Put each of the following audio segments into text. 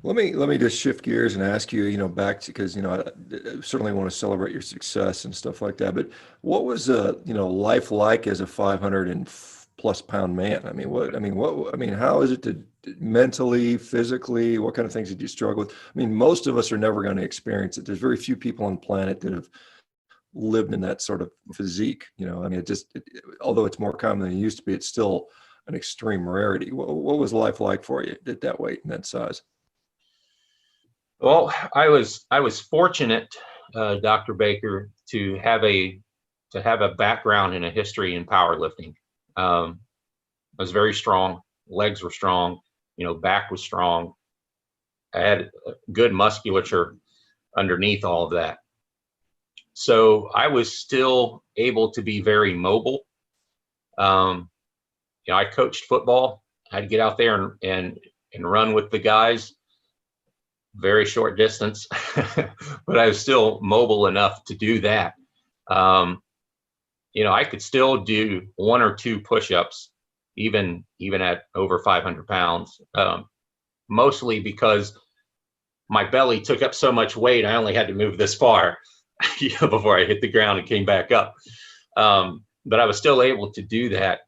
Let me just shift gears and ask you, back to because I certainly want to celebrate your success and stuff like that. But what was life like as a 500 and plus pound man? How is it to mentally, physically, what kind of things did you struggle with? I mean, most of us are never going to experience it. There's very few people on the planet that have lived in that sort of physique. Although it's more common than it used to be, it's still an extreme rarity. What was life like for you at that weight and that size? Well, I was fortunate, Dr. Baker, to have a background and a history in powerlifting. I was very strong. Legs were strong. Back was strong. I had good musculature underneath all of that. So I was still able to be very mobile. Um, I coached football. I'd get out there and run with the guys, very short distance, but I was still mobile enough to do that. Um, I could still do one or two push-ups, even at over 500 pounds, mostly because my belly took up so much weight. I only had to move this far, before I hit the ground and came back up. But I was still able to do that.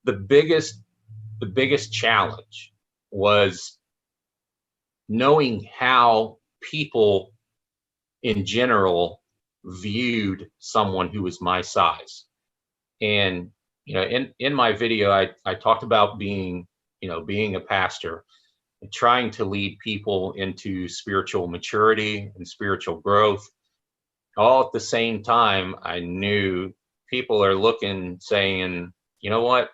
The biggest challenge was knowing how people in general viewed someone who was my size. And in my video, I talked about being a pastor and trying to lead people into spiritual maturity and spiritual growth. All at the same time, I knew people are looking, saying, you know what,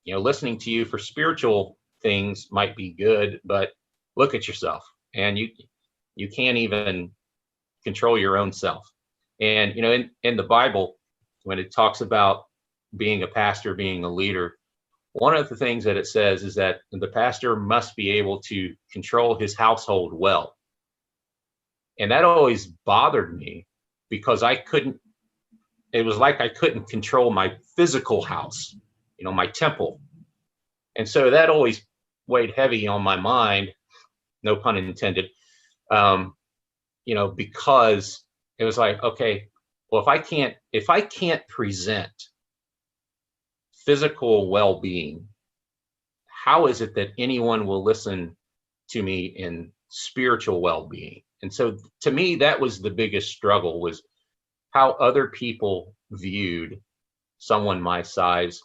listening to you for spiritual things might be good, but look at yourself, and you can't even control your own self. And in the Bible, when it talks about being a pastor, being a leader, one of the things that it says is that the pastor must be able to control his household well. And that always bothered me because it was like I couldn't control my physical house, my temple. And so that always weighed heavy on my mind, no pun intended, because it was like, okay, well, if I can't present physical well-being, how is it that anyone will listen to me in spiritual well-being? And so to me, that was the biggest struggle, was how other people viewed someone my size.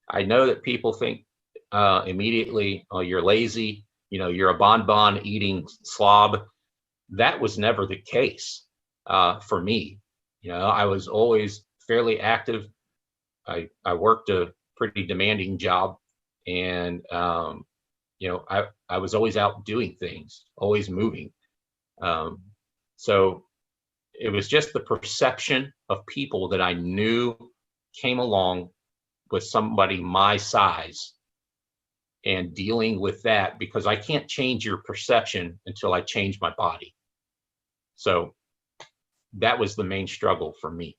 I know that people think immediately, oh, you're lazy, you're a bonbon eating slob. That was never the case for me. I was always fairly active. I worked a pretty demanding job, and I was always out doing things, always moving. So it was just the perception of people that I knew came along with somebody my size, and dealing with that, because I can't change your perception until I change my body. So that was the main struggle for me.